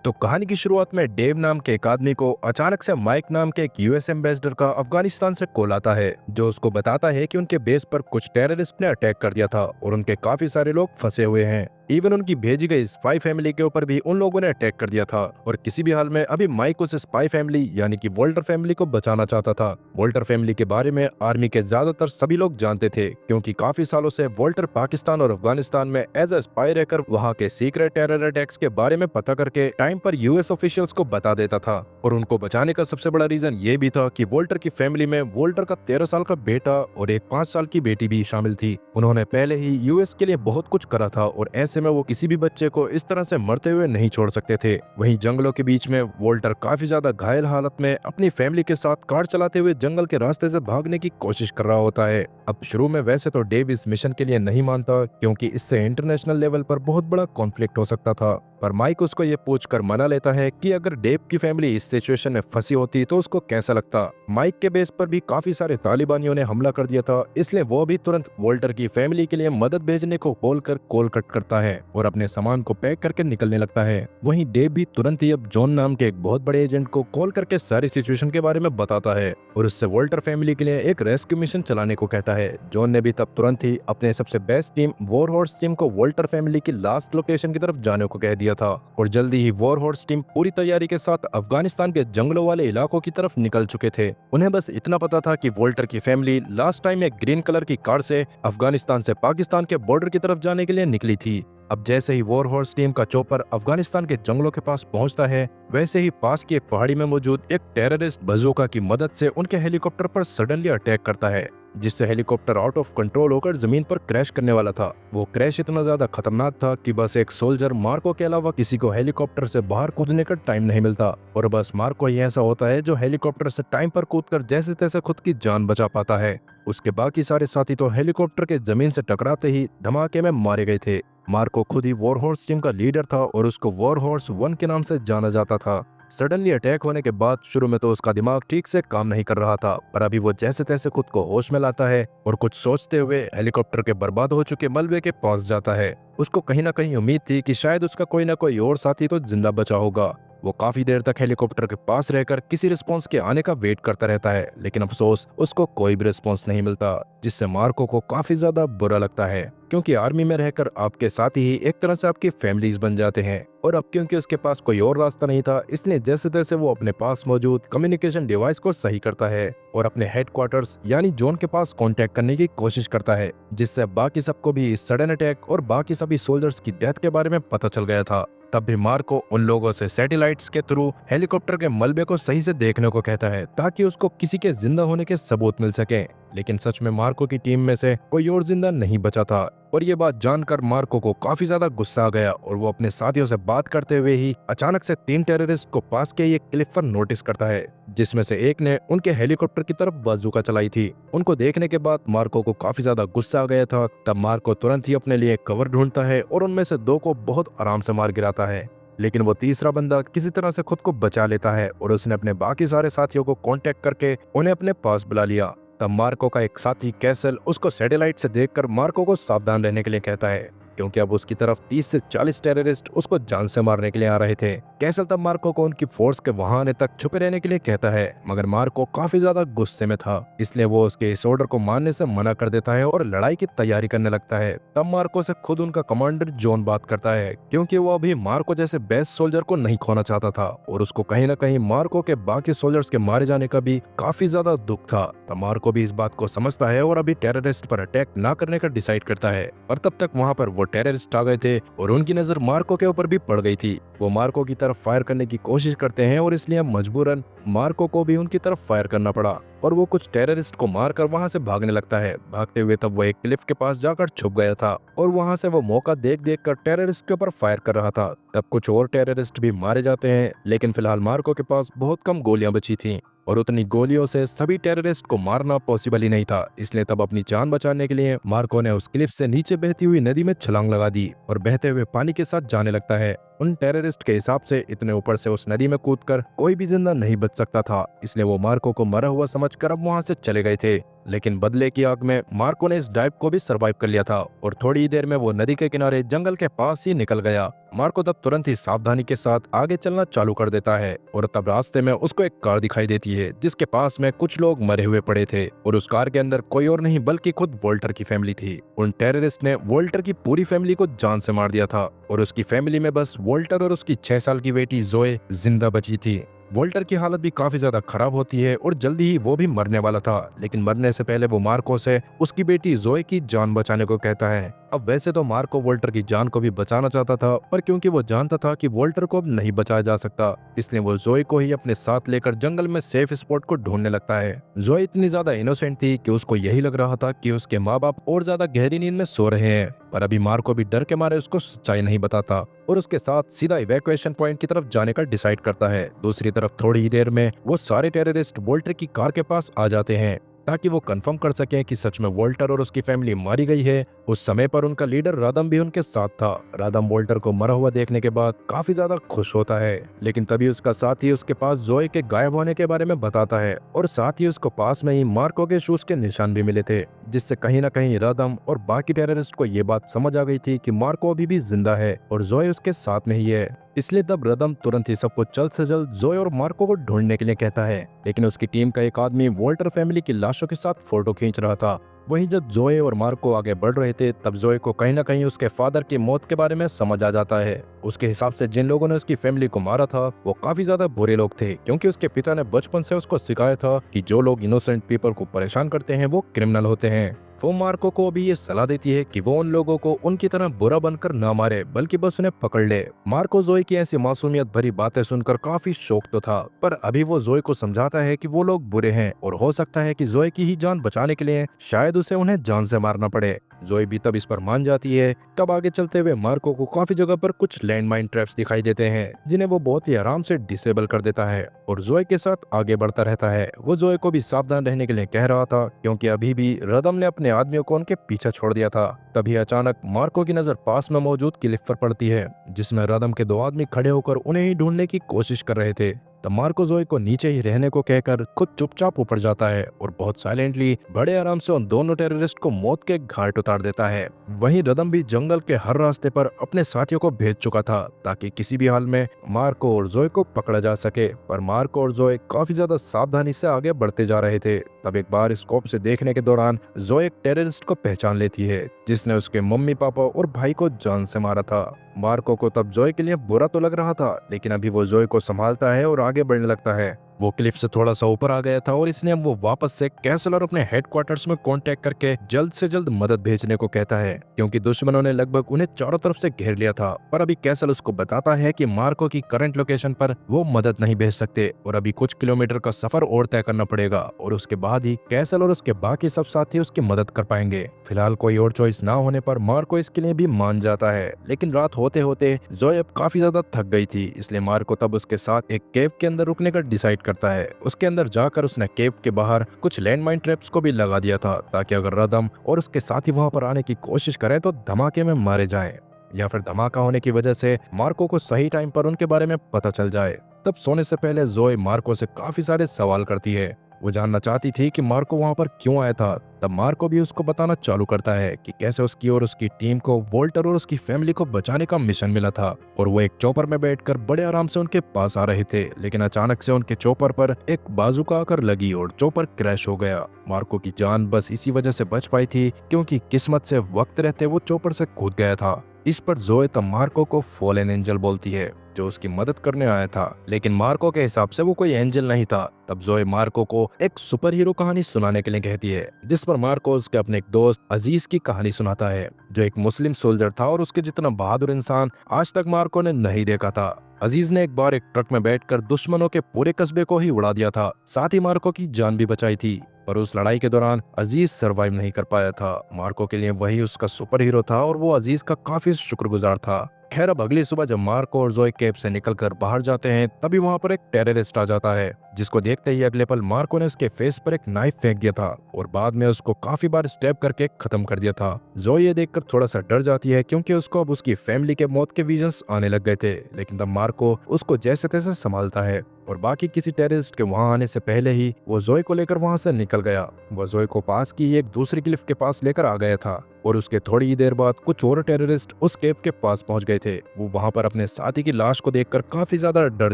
तो कहानी की शुरुआत में डेव नाम के एक आदमी को अचानक से माइक नाम के एक यूएस एम्बेसडर का अफगानिस्तान से कॉल आता है, जो उसको बताता है कि उनके बेस पर कुछ टेररिस्ट ने अटैक कर दिया था और उनके काफी सारे लोग फंसे हुए हैं। इवन उनकी भेजी गई स्पाई फैमिली के ऊपर भी उन लोगों ने अटैक कर दिया था और किसी भी हाल में अभी माइक उस स्पाई फैमिली यानी कि वोल्टर फैमिली को बचाना चाहता था। वोल्टर फैमिली के बारे में आर्मी के ज्यादातर सभी लोग जानते थे, क्योंकि काफी सालों से वोल्टर पाकिस्तान और अफगानिस्तान में एज अ स्पाई रहकर वहाँ के सीक्रेट टेरर अटैक्स के बारे में पता करके टाइम पर यूएस ऑफिशियल्स को बता देता था। और उनको बचाने का सबसे बड़ा रीजन ये भी था कि वोल्टर की फैमिली में वोल्टर का 13 साल का बेटा और एक 5 साल की बेटी भी शामिल थी। उन्होंने पहले ही यूएस के लिए बहुत कुछ करा था और ऐसे में वो किसी भी बच्चे को इस तरह से मरते हुए नहीं छोड़ सकते थे। वहीं जंगलों के बीच में वोल्टर काफी ज्यादा घायल हालत में अपनी फैमिली के साथ कार चलाते हुए जंगल के रास्ते से भागने की कोशिश कर रहा होता है। अब शुरू में वैसे तो डेव इस मिशन के लिए नहीं मानता, क्योंकि इससे इंटरनेशनल लेवल पर बहुत बड़ा कॉन्फ्लिक्ट हो सकता था, पर माइक उसको ये पूछकर मना लेता है कि अगर डेव की फैमिली इस सिचुएशन में फंसी होती तो उसको कैसा लगता। माइक के बेस पर भी काफी सारे तालिबानियों ने हमला कर दिया था, इसलिए वो भी तुरंत वोल्टर की फैमिली के लिए मदद भेजने को बोलकर कॉल कट करता है और अपने सामान को पैक करके निकलने लगता है। वहीं डेव भी तुरंत ही अब जॉन नाम के एक बहुत बड़े एजेंट को कॉल करके सारी सिचुएशन के बारे में बताता है और उससे वोल्टर फैमिली के लिए एक रेस्क्यू मिशन चलाने को कहता है। जॉन ने भी तब तुरंत ही अपने सबसे best team war horse team को वोल्टर फैमिली की लास्ट लोकेशन की तरफ जाने को कह दिया था और जल्दी ही वॉर हॉर्स टीम पूरी तैयारी के साथ अफगानिस्तान के जंगलों वाले इलाकों की तरफ निकल चुके थे। उन्हें बस इतना पता था कि वोल्टर की फैमिली लास्ट टाइम एक ग्रीन कलर की कार से अफगानिस्तान से पाकिस्तान के बॉर्डर की तरफ जाने के लिए निकली थी। अब जैसे ही वॉर हॉर्स टीम का चॉपर अफगानिस्तान के जंगलों के पास पहुंचता है, वैसे ही पास की एक पहाड़ी में मौजूद एक टेररिस्ट बजूका की मदद से उनके हेलीकॉप्टर पर सडनली अटैक करता है, जिससे हेलीकॉप्टर आउट ऑफ कंट्रोल होकर जमीन पर क्रैश करने वाला था। वो क्रैश इतना ज्यादा खतरनाक था कि बस एक सोल्जर मार्को के अलावा किसी को हेलीकॉप्टर से बाहर कूदने का टाइम नहीं मिलता और बस मार्को ही ऐसा होता है जो हेलीकॉप्टर से टाइम पर कूदकर जैसे तैसे खुद की जान बचा पाता है। उसके बाकी सारे साथी तो हेलीकॉप्टर के जमीन से टकराते ही धमाके में मारे गए थे। मार्को खुद ही वॉर हॉर्स टीम का लीडर था और उसको वॉर हॉर्स 1 के नाम से जाना जाता था। सडनली अटैक होने के बाद शुरू में तो उसका दिमाग ठीक से काम नहीं कर रहा था, पर अभी वो जैसे तैसे खुद को होश में लाता है और कुछ सोचते हुए हेलीकॉप्टर के बर्बाद हो चुके मलबे के पास जाता है। उसको कहीं ना कहीं उम्मीद थी कि शायद उसका कोई ना कोई और साथी तो जिंदा बचा होगा। वो काफी देर तक हेलीकॉप्टर के पास रहकर किसी रिस्पॉन्स के आने का वेट करता रहता है, लेकिन अफसोस उसको कोई भी रिस्पॉन्स नहीं मिलता, जिससे मार्को को काफी ज्यादा बुरा लगता है, क्योंकि आर्मी में रहकर आपके साथी ही एक तरह से आपकी फैमिलीज बन जाते हैं। और अब क्योंकि उसके पास कोई और रास्ता नहीं था, इसलिए जैसे तैसे वो अपने पास मौजूद कम्युनिकेशन डिवाइस को सही करता है और अपने हेडक्वार्टर्स यानी जोन के पास कांटेक्ट करने की कोशिश करता है, जिससे बाकी सबको भी इस सडन अटैक और बाकी सभी सोल्जर्स की डेथ के बारे में पता चल गया था। तब भी मार्को उन लोगों से सैटेलाइट्स के थ्रू हेलीकॉप्टर के मलबे को सही से देखने को कहता है, ताकि उसको किसी के जिंदा होने के सबूत मिल सके। लेकिन सच में मार्को की टीम में से कोई और जिंदा नहीं बचा था और ये बात जानकर मार्को को काफी ज्यादा गुस्सा आ गया और वो अपने साथियों से बात करते हुए ही अचानक से 3 टेररिस्ट को पास के एक क्लिफ पर नोटिस करता है, जिसमें से एक ने उनके हेलीकॉप्टर की तरफ बाजूका चलाई थी। उनको देखने के बाद मार्को को काफी ज्यादा गुस्सा आ गया था। तब मार्को तुरंत ही अपने लिए कवर ढूंढता है और उनमें से 2 को बहुत आराम से मार गिराता है, लेकिन वो तीसरा बंदा किसी तरह से खुद को बचा लेता है और उसने अपने बाकी सारे साथियों को कांटेक्ट करके उन्हें अपने पास बुला लिया। तब मार्को का एक साथी कैसल उसको सैटेलाइट से देखकर मार्को को सावधान रहने के लिए कहता है, क्योंकि अब उसकी तरफ 30 से 40 टेररिस्ट उसको जान से मारने के लिए आ रहे थे। कैसल तब मार्को को उनकी फोर्स के वहां आने तक छुपे रहने के लिए कहता है, मगर मार्को काफी ज्यादा गुस्से में था, इसलिए वो उसके इस ऑर्डर को मानने से मना कर देता है और लड़ाई की तैयारी करने लगता है। तब मार्को से खुद उनका कमांडर जॉन बात करता है, क्योंकि वो अभी मार्को जैसे बेस्ट सोल्जर को नहीं खोना चाहता था और उसको कहीं ना कहीं मार्को के बाकी सोल्जर्स के मारे जाने का भी काफी ज्यादा दुख था। तब मार्को भी इस बात को समझता है और अभी टेररिस्ट पर अटैक ना करने का डिसाइड करता है, और तब तक वहाँ पर वो टेररिस्ट आ गए थे और उनकी नजर मार्को के ऊपर भी पड़ गई थी। वो मार्को की तरफ फायर करने की कोशिश करते हैं और इसलिए मजबूरन मार्को को भी उनकी तरफ फायर करना पड़ा और वो कुछ टेररिस्ट को मारकर वहां से भागने लगता है। भागते हुए तब वो एक क्लिफ के पास जाकर छुप गया था और वहां से वो मौका देख देख कर टेररिस्ट के ऊपर फायर कर रहा था। तब कुछ और टेररिस्ट भी मारे जाते हैं, लेकिन फिलहाल मार्को के पास बहुत कम गोलियां बची थी और उतनी गोलियों से सभी टेररिस्ट को मारना पॉसिबल ही नहीं था। इसलिए तब अपनी जान बचाने के लिए मार्को ने उस क्लिफ से नीचे बहती हुई नदी में छलांग लगा दी और बहते हुए पानी के साथ जाने लगता है। उन टेररिस्ट के हिसाब से इतने ऊपर से उस नदी में कूदकर कोई भी जिंदा नहीं बच सकता था, इसलिए वो मार्को को मरा हुआ समझ सोचकर अब वहां से चले गए थे। लेकिन बदले की आग में मार्को ने इस डाइव को भी सरवाइव कर लिया था और थोड़ी ही देर में वो नदी के किनारे जंगल के पास ही निकल गया। मार्को तब तुरंत ही सावधानी के साथ आगे चलना चालू कर देता है और तब रास्ते में उसको एक कार दिखाई देती है जिसके पास में कुछ लोग मरे हुए पड़े थे और उस कार के अंदर कोई और नहीं बल्कि खुद वोल्टर की फैमिली थी। उन टेररिस्ट ने वोल्टर की पूरी फैमिली को जान से मार दिया था और उसकी फैमिली में बस वोल्टर और उसकी 6 साल की बेटी जोए जिंदा बची थी। वोल्टर की हालत भी काफी ज्यादा खराब होती है और जल्दी ही वो भी मरने वाला था, लेकिन मरने से पहले वो मार्को से उसकी बेटी जोए की जान बचाने को कहता है। अब वैसे तो मार्को वोल्टर की जान को भी बचाना चाहता था, पर क्योंकि वो जानता था कि वोल्टर को अब नहीं बचाया जा सकता, इसलिए वो जोए को ही अपने साथ लेकर जंगल में सेफ स्पॉट को ढूंढने लगता है। जोए इतनी ज्यादा इनोसेंट थी कि उसको यही लग रहा था कि उसके माँ बाप और ज्यादा गहरी नींद में सो रहे हैं, पर अभी मार्को भी डर के मारे उसको सच्चाई नहीं बताता और उसके साथ सीधा इवैक्यूएशन पॉइंट की तरफ जाने का डिसाइड करता है। दूसरी तरफ थोड़ी ही देर में वो सारे टेररिस्ट वोल्टर की कार के पास आ जाते हैं ताकि वो कंफर्म कर सकें कि सच में वोल्टर और उसकी फैमिली मारी गई है। उस समय पर उनका लीडर रादम भी उनके साथ था। रादम वोल्टर को मरा हुआ देखने के बाद काफी ज्यादा खुश होता है, लेकिन तभी उसका साथी उसके पास जोए के गायब होने के बारे में बताता है और साथ ही उसको पास में ही मार्को के शूज के निशान भी मिले थे, जिससे कहीं न कहीं रादम और बाकी टेररिस्ट को ये बात समझ आ गई थी कि मार्को अभी भी जिंदा है और जोए उसके साथ में ही है। इसलिए तब रदम तुरंत ही सबको जल्द से जल्द जोए और मार्को को ढूंढने के लिए कहता है, लेकिन उसकी टीम का एक आदमी वोल्टर फैमिली की लाशों के साथ फोटो खींच रहा था। वहीं जब जोए और मार्को आगे बढ़ रहे थे तब जोए को कहीं न कहीं उसके फादर की मौत के बारे में समझ आ जाता है। उसके हिसाब से जिन लोगों ने उसकी फैमिली को मारा था वो काफी ज्यादा बुरे लोग थे, क्योंकि उसके पिता ने बचपन से उसको सिखाया था कि जो लोग इनोसेंट पीपल को परेशान करते हैं वो क्रिमिनल होते हैं। वो मार्को को भी ये सलाह देती है कि वो उन लोगों को उनकी तरह बुरा बनकर ना मारे, बल्कि बस उन्हें पकड़ ले। मार्को जोए की ऐसी मासूमियत भरी बातें सुनकर काफी शौक तो था, पर अभी वो जोए को समझाता है कि वो लोग बुरे हैं और हो सकता है कि जोए की ही जान बचाने के लिए शायद उसे उन्हें जान से मारना पड़े। जोए भी तब इस पर मान जाती है। तब आगे चलते हुए मार्को को काफी जगह पर कुछ लैंडमाइन ट्रैप्स दिखाई देते हैं जिन्हें वो बहुत ही आराम से डिसेबल कर देता है और जोए के साथ आगे बढ़ता रहता है। वो जोए को भी सावधान रहने के लिए कह रहा था, क्योंकि अभी भी रदम ने अपने आदमियों को उनके पीछे छोड़ दिया था। तभी अचानक मार्को की नजर पास में मौजूद क्लिफ पर पड़ती है जिसमें रदम के 2 आदमी खड़े होकर उन्हें ही ढूंढने की कोशिश कर रहे थे। तब मार्को जोए को नीचे ही रहने को कहकर खुद चुपचाप ऊपर जाता है और बहुत साइलेंटली बड़े आराम से उन दोनों टेररिस्ट को मौत के घाट उतार देता है। वहीं रदम भी जंगल के हर रास्ते पर अपने साथियों को भेज चुका था ताकि किसी भी हाल में मार्को और जोए को पकड़ा जा सके, पर मार्को और जोए काफी ज्यादा सावधानी से आगे बढ़ते जा रहे थे। तब एक बार स्कोप से देखने के दौरान जोए एक टेररिस्ट को पहचान लेती है जिसने उसके मम्मी पापा और भाई को जान से मारा था। मार्को को तब जोए के लिए बुरा तो लग रहा था, लेकिन अभी वो जोए को संभालता है और आगे बढ़ने लगता है। वो क्लिफ से थोड़ा सा ऊपर आ गया था और इसलिए अब वो वापस से कैसल और अपने हेडक्वार्टर्स में कांटेक्ट करके जल्द से जल्द मदद भेजने को कहता है, क्योंकि दुश्मनों ने लगभग उन्हें चारों तरफ से घेर लिया था। पर अभी कैसल उसको बताता है कि मार्को की करंट लोकेशन पर वो मदद नहीं भेज सकते और अभी कुछ किलोमीटर का सफर और तय करना पड़ेगा और उसके बाद ही कैसल और उसके बाकी सब साथी उसकी मदद कर पाएंगे। फिलहाल कोई और चॉइस ना होने पर मार्को इसके लिए भी मान जाता है, लेकिन रात होते होते जोए अब काफी ज्यादा थक गई थी, इसलिए मार्को तब उसके साथ एक केव के अंदर रुकने का डिसाइड करता है। उसके अंदर जाकर उसने केव के बाहर कुछ लैंडमाइन ट्रैप्स को भी लगा दिया था ताकि अगर रदम और उसके साथी वहां पर आने की कोशिश करें तो धमाके में मारे जाएं, या फिर धमाका होने की वजह से मार्को को सही टाइम पर उनके बारे में पता चल जाए। तब सोने से पहले जोए मार्को से काफी सारे सवाल करती है। वो जानना चाहती थी कि मार्को वहां पर क्यों आया था। तब मार्को भी उसको बताना चालू करता है कि कैसे उसकी और उसकी टीम को वोल्टर और उसकी फैमिली को बचाने का मिशन मिला था और वो एक चॉपर में बैठकर बड़े आराम से उनके पास आ रहे थे, लेकिन अचानक से उनके चॉपर पर एक बाजूका आकर लगी और चॉपर क्रैश हो गया। मार्को की जान बस इसी वजह से बच पाई थी क्योंकि किस्मत से वक्त रहते वो चॉपर से कूद गया था। इस पर जोए तब मार्को को फॉलन एंजल बोलती है जो उसकी मदद करने आया था, लेकिन मार्को के हिसाब से वो कोई एंजल नहीं था। तब जोए मार्को को एक सुपर हीरो कहानी सुनाने के लिए कहती है, जिस पर मार्को उसके अपने एक दोस्त अजीज की कहानी सुनाता है जो एक मुस्लिम सोल्जर था और उसके जितना बहादुर इंसान आज तक मार्को ने नहीं देखा था। अजीज ने एक बार एक ट्रक में बैठकर दुश्मनों के पूरे कस्बे को ही उड़ा दिया था, साथ ही मार्को की जान भी बचाई थी, पर उस लड़ाई के दौरान अजीज सरवाइव नहीं कर पाया था। मार्को के लिए वही उसका सुपर हीरो था और वो अजीज का काफी शुक्रगुजार था। खैर अब अगली सुबह जब मार्को और जोए कैब से निकलकर बाहर जाते हैं तभी वहां पर एक टेररिस्ट आ जाता है। जिसको देखते ही अगले पल मार्को ने उसके फेस पर एक नाइफ फेंक दिया था और बाद में उसको काफी बार स्टैब करके खत्म कर दिया था। जोई ये देखकर थोड़ा सा डर जाती है क्योंकि उसको अब उसकी फैमिली के मौत के विजन्स आने लग गए थे, लेकिन तब मार्को उसको जैसे तैसे संभालता है और बाकी किसी टेररिस्ट के वहां आने से पहले ही वो जोई को लेकर वहां से निकल गया। वो जोई को पास की एक दूसरी क्लिफ के पास लेकर आ गया था और उसके थोड़ी ही देर बाद कुछ और टेररिस्ट उस केव के पास पहुंच गए थे। वो वहां पर अपने साथी की लाश को देखकर काफी ज्यादा डर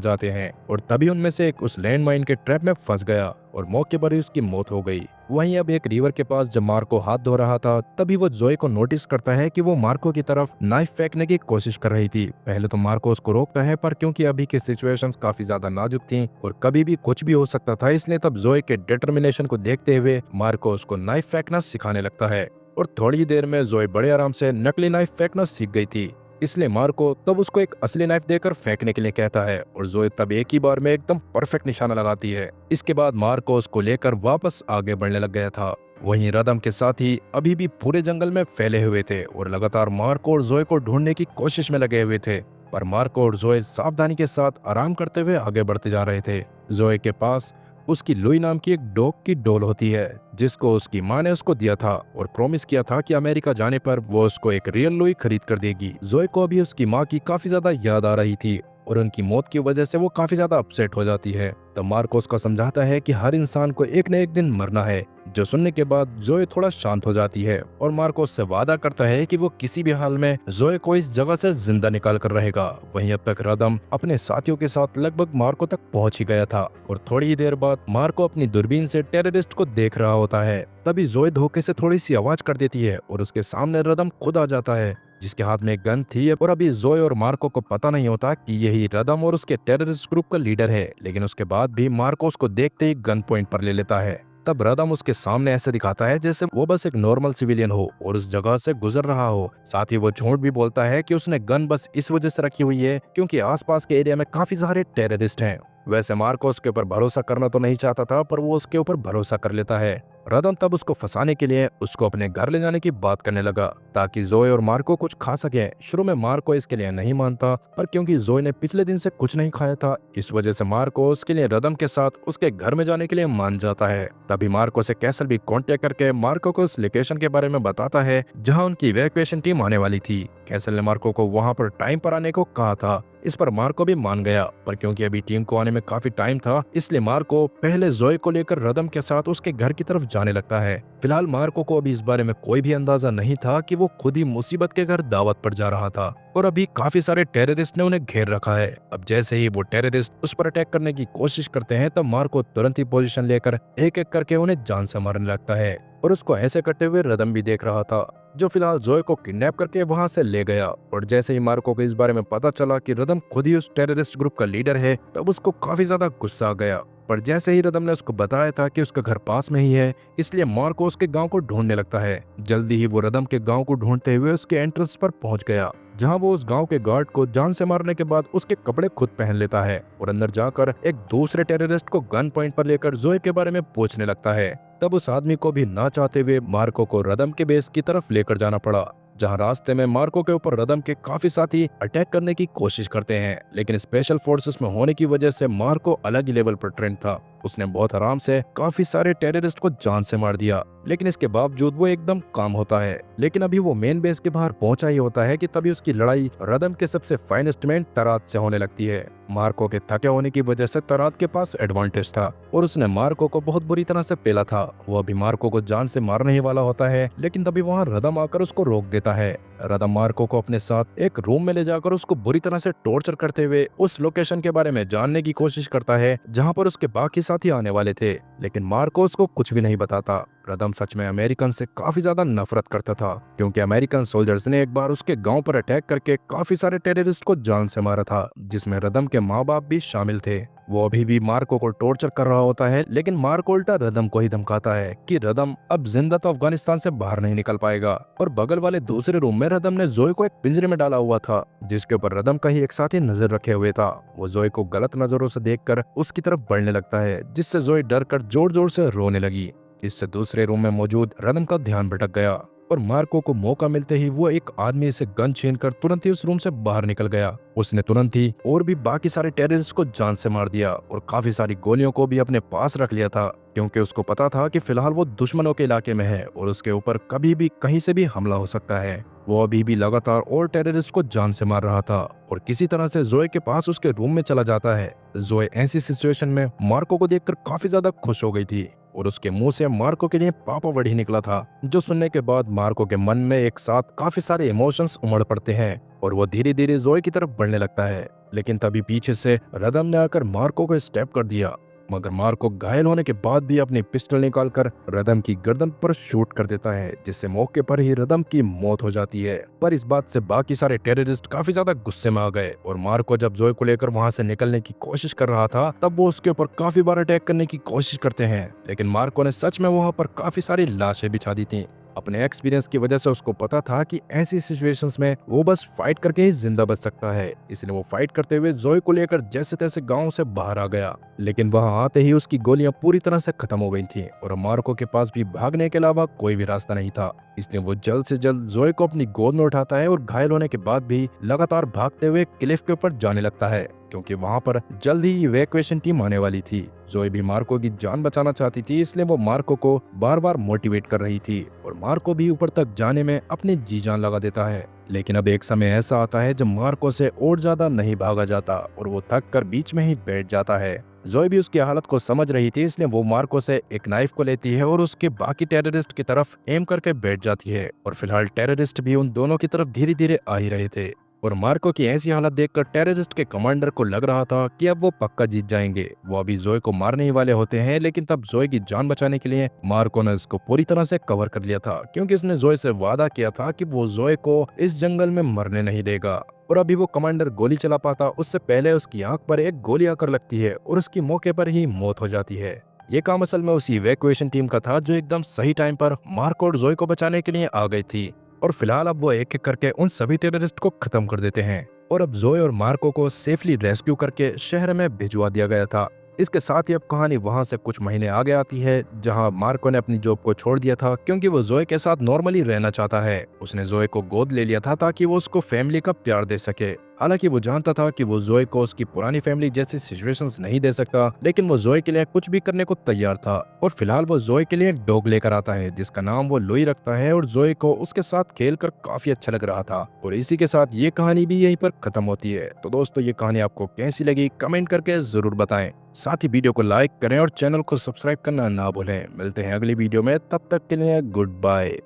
जाते हैं और तभी उनमें से एक उस लैंड माइन के ट्रैप में फंस गया और मौके पर ही उसकी मौत हो गई। वहीं अब एक रिवर के पास जब मार्को हाथ धो रहा था तभी वो जोई को नोटिस करता है कि वो मार्को की तरफ नाइफ फेंकने की कोशिश कर रही थी। पहले तो मार्को उसको रोकता है, पर क्योंकि अभी की सिचुएशंस काफी ज्यादा नाजुक थी और कभी भी कुछ भी हो सकता था, इसलिए तब जोई के डिटर्मिनेशन को देखते हुए मार्को उसको नाइफ फेंकना सिखाने लगता है और थोड़ी देर में जोई बड़े आराम से नकली नाइफ फेंकना सीख गई थी। इसलिए मार्को तब उसको एक असली नाइफ देकर फेंकने के लिए कहता है और जोई तब एक ही बार में एकदम परफेक्ट निशाना लगाती है। इसके बाद मार्को उसको लेकर वापस आगे बढ़ने लग गया था। वहीं रदम के साथी अभी भी पूरे जंगल में फैले हुए थे और लगातार मार्को और जोई को ढूंढने की कोशिश में लगे हुए थे, पर मार्को और जोई सावधानी के साथ आराम करते हुए आगे बढ़ते जा रहे थे। जोई के पास उसकी लुई नाम की एक डॉग की डॉल होती है जिसको उसकी माँ ने उसको दिया था और प्रॉमिस किया था कि अमेरिका जाने पर वो उसको एक रियल लुई खरीद कर देगी। जोई को अभी उसकी माँ की काफी ज्यादा याद आ रही थी और उनकी मौत की वजह से वो काफी ज्यादा अपसेट हो जाती है। तब मार्को उसको समझाता है कि हर इंसान को एक न एक दिन मरना है, जो सुनने के बाद जोई थोड़ा शांत हो जाती है और मार्को उससे वादा करता है कि वो किसी भी हाल में जोई को इस जगह से जिंदा निकाल कर रहेगा। वहीं अब तक रदम अपने साथियों के साथ लगभग मार्को तक पहुंच ही गया था और थोड़ी ही देर बाद मार्को अपनी दूरबीन से टेररिस्ट को देख रहा होता है। तभी जोई धोखे से थोड़ी सी आवाज कर देती है और उसके सामने रदम खुद आ जाता है जिसके हाथ में एक गन थी और अभी जोई और मार्को को पता नहीं होता कि यही रदम और उसके टेररिस्ट ग्रुप का लीडर है, लेकिन उसके बाद भी मार्को उसको देखते ही गन पॉइंट पर ले लेता है। तब रदम उसके सामने ऐसे दिखाता है जैसे वो बस एक नॉर्मल सिविलियन हो और उस जगह से गुजर रहा हो। साथ ही वो झूठ भी बोलता है कि उसने गन बस इस वजह से रखी हुई है क्योंकि आसपास के एरिया में काफी सारे टेररिस्ट हैं। वैसे मार्को उसके ऊपर भरोसा करना तो नहीं चाहता था, पर वो उसके ऊपर भरोसा कर लेता है। रदम तब उसको फंसाने के लिए उसको अपने घर ले जाने की बात करने लगा ताकि जोई और मार्को कुछ खा सके। शुरू में मार्को इसके लिए नहीं मानता, पर क्योंकि जोई ने पिछले दिन से कुछ नहीं खाया था, इस वजह से मार्को उसके लिए रदम के साथ उसके घर में जाने के लिए मान जाता है। तभी मार्को से कैसल भी कांटेक्ट करके मार्को को उस लोकेशन के बारे में बताता है जहाँ उनकी इवैक्यूएशन टीम आने वाली थी। कैसल ने मार्को को वहाँ पर टाइम पर आने को कहा था। इस पर मार्को भी मान गया, पर क्योंकि अभी टीम को आने में काफी टाइम था, इसलिए मार्को पहले जोई को लेकर रदम के साथ उसके घर की तरफ जाने लगता है। फिलहाल मार्को को अभी इस बारे में कोई भी अंदाजा नहीं था कि वो खुद ही मुसीबत के घर दावत पर जा रहा था और अभी काफी सारे टेररिस्ट ने उन्हें घेर रखा है। अब जैसे ही वो टेररिस्ट उस पर अटैक करने की कोशिश करते हैं, तब मार्को तुरंत ही पोजीशन लेकर एक एक करके उन्हें जान से मारने लगता है और उसको ऐसे करते हुए रदम भी देख रहा था, जो फिलहाल जोई को किडनैप करके वहां से ले गया। और जैसे ही मार्को को इस बारे में पता चला कि रदम खुद ही उस टेररिस्ट ग्रुप का लीडर है, तब उसको काफी ज्यादा गुस्सा आ गया। पर जैसे ही रदम ने उसको बताया था कि उसका घर पास में ही है, इसलिए मार्को उसके गांव को ढूंढने लगता है। जल्दी ही वो रदम के गांव को ढूंढते हुए उसके एंट्रेंस पर पहुंच गया, जहां वो उस गांव के गार्ड को जान से मारने के बाद उसके कपड़े खुद पहन लेता है और अंदर जाकर एक दूसरे टेररिस्ट को गन पॉइंट पर लेकर जोई के बारे में पूछने लगता है। तब उस आदमी को भी ना चाहते हुए मार्को को रदम के बेस की तरफ लेकर जाना पड़ा, जहां रास्ते में मार्को के ऊपर रदम के काफी साथी अटैक करने की कोशिश करते हैं, लेकिन स्पेशल फोर्सेस में होने की वजह से मार्को अलग ही लेवल पर ट्रेंड था। उसने बहुत आराम से काफी सारे टेररिस्ट को जान से मार दिया, लेकिन इसके बावजूद वो एकदम काम होता है। लेकिन अभी वो मेन बेस के बाहर पहुंचा ही होता है कि तभी उसकी लड़ाई रदम के सबसे फाइनेस्ट मैन तरात से होने लगती है। मार्को के थके होने की वजह से तरात के पास एडवांटेज था और उसने मार्को को बहुत बुरी तरह से पेला था। वो अभी मार्को को जान से मारने ही वाला होता है, लेकिन तभी वहाँ रदम आकर उसको रोक देता है। रदम मार्को को अपने साथ एक रूम में ले जाकर उसको बुरी तरह से टॉर्चर करते हुए उस लोकेशन के बारे में जानने की कोशिश करता है जहाँ पर उसके बाकी साथी आने वाले थे, लेकिन मार्को उसको कुछ भी नहीं बताता। रदम सच में अमेरिकन से काफी ज्यादा नफरत करता था, क्योंकि अमेरिकन सोल्जर्स ने एक बार उसके गांव पर अटैक करके काफी सारे टेररिस्ट को जान से मारा था, जिसमें रदम के माँ बाप भी शामिल थे। वो अभी भी मार्को को टॉर्चर कर रहा होता है, लेकिन मार्को उल्टा रदम को ही धमकाता है कि रदम अब जिंदा तो अफगानिस्तान से बाहर नहीं निकल पाएगा। और बगल वाले दूसरे रूम में रदम ने जोई को एक पिंजरे में डाला हुआ था, जिसके ऊपर रदम का ही एक साथी नजर रखे हुए था। वो जोई को गलत नजरों से देखकर उसकी तरफ बढ़ने लगता है, जिससे जोई डर कर जोर जोर से रोने लगी। इससे दूसरे रूम में मौजूद रदम का ध्यान भटक गया और मार्को को मौका मिलते ही वो एक आदमी से गन छीनकर तुरंत ही उस रूम से बाहर निकल गया। उसने तुरंत ही और भी बाकी सारे टेररिस्ट को जान से मार दिया और काफी सारी गोलियों को भी अपने पास रख लिया था, क्योंकि उसको पता था कि फिलहाल वो दुश्मनों के इलाके में है और उसके ऊपर कभी भी कहीं से भी हमला हो सकता है। वो अभी भी लगातार और टेररिस्ट को जान से मार रहा था और किसी तरह से जोए के पास उसके रूम में चला जाता है। जोए ऐसी सिचुएशन में मार्को को देखकर काफी ज्यादा खुश हो गई थी और उसके मुंह से मार्को के लिए पापा वर्ड ही निकला था, जो सुनने के बाद मार्को के मन में एक साथ काफी सारे इमोशंस उमड़ पड़ते हैं और वो धीरे धीरे जोए की तरफ बढ़ने लगता है। लेकिन तभी पीछे से रदम ने आकर मार्को को स्टेप कर दिया, मगर मार्को घायल होने के बाद भी अपनी पिस्टल निकालकर रदम की गर्दन पर शूट कर देता है, जिससे मौके पर ही रदम की मौत हो जाती है। पर इस बात से बाकी सारे टेररिस्ट काफी ज्यादा गुस्से में आ गए और मार्को जब जोए को लेकर वहां से निकलने की कोशिश कर रहा था तब वो उसके ऊपर काफी बार अटैक करने की कोशिश करते हैं, लेकिन मार्को ने सच में वहां पर काफी सारी लाशें बिछा दी थी। अपने एक्सपीरियंस की वजह से उसको पता था कि ऐसी सिचुएशंस में वो बस फाइट करके ही जिंदा बच सकता है, इसलिए वो फाइट करते हुए जोए को लेकर जैसे तैसे गांव से बाहर आ गया। लेकिन वहां आते ही उसकी गोलियां पूरी तरह से खत्म हो गई थी और मार्को के पास भी भागने के अलावा कोई भी रास्ता नहीं था, इसलिए वो जल्द से जल्द जोए को अपनी गोद में उठाता है और घायल होने के बाद भी लगातार भागते हुए क्लिफ के ऊपर जाने लगता है, क्योंकि वहां पर जल्द ही इवैक्यूएशन टीम आने वाली थी। जोए भी मार्को की जान बचाना चाहती थी, इसलिए वो मार्को को बार बार मोटिवेट कर रही थी और मार्को भी ऊपर तक जाने में अपनी जी जान लगा देता है। लेकिन अब एक समय ऐसा आता है जब मार्को से और ज्यादा नहीं भागा जाता और वो थक कर बीच में ही बैठ जाता है। जोए भी उसकी हालत को समझ रही थी, इसलिए वो मार्को से एक नाइफ को लेती है और उसके बाकी टेररिस्ट की तरफ एम करके बैठ जाती है और फिलहाल टेररिस्ट भी उन दोनों की तरफ धीरे धीरे आ ही रहे थे और मार्को की ऐसी हालत देखकर टेररिस्ट के कमांडर को लग रहा था कि अब वो पक्का जीत जाएंगे। वो अभी जोए को मारने ही वाले होते हैं, लेकिन तब जोए की जान बचाने के लिए मार्को ने इसको पूरी तरह से कवर कर लिया था, क्योंकि उसने जोए से वादा किया था कि वो जोए को इस जंगल में मरने नहीं देगा। और अभी वो कमांडर गोली चला पाता उससे पहले उसकी आंख पर एक गोली आकर लगती है और उसकी मौके पर ही मौत हो जाती है। ये काम असल में उसी इवैक्यूएशन टीम का था जो एकदम सही टाइम पर मार्को और जोए को बचाने के लिए आ गई थी। और फिलहाल अब वो एक एक करके उन सभी टेररिस्ट को खत्म कर देते हैं और अब जोए और मार्को को सेफली रेस्क्यू करके शहर में भिजवा दिया गया था। इसके साथ ही अब कहानी वहां से कुछ महीने आगे आती है, जहां मार्को ने अपनी जॉब को छोड़ दिया था, क्योंकि वो जोए के साथ नॉर्मली रहना चाहता है। उसने जोए को गोद ले लिया था ताकि वो उसको फैमिली का प्यार दे सके। हालांकि वो जानता था कि वो जोए को उसकी पुरानी फैमिली जैसी सिचुएशंस नहीं दे सकता, लेकिन वो जोए के लिए कुछ भी करने को तैयार था। और फिलहाल वो जोए के लिए एक डॉग लेकर आता है जिसका नाम वो लुई रखता है और जोए को उसके साथ खेलकर काफी अच्छा लग रहा था। और इसी के साथ ये कहानी भी यहीं पर खत्म होती है। तो दोस्तों, ये कहानी आपको कैसी लगी कमेंट करके जरूर बताएं। साथ ही वीडियो को लाइक करें और चैनल को सब्सक्राइब करना ना भूलें। मिलते हैं अगली वीडियो में, तब तक के लिए गुड बाय।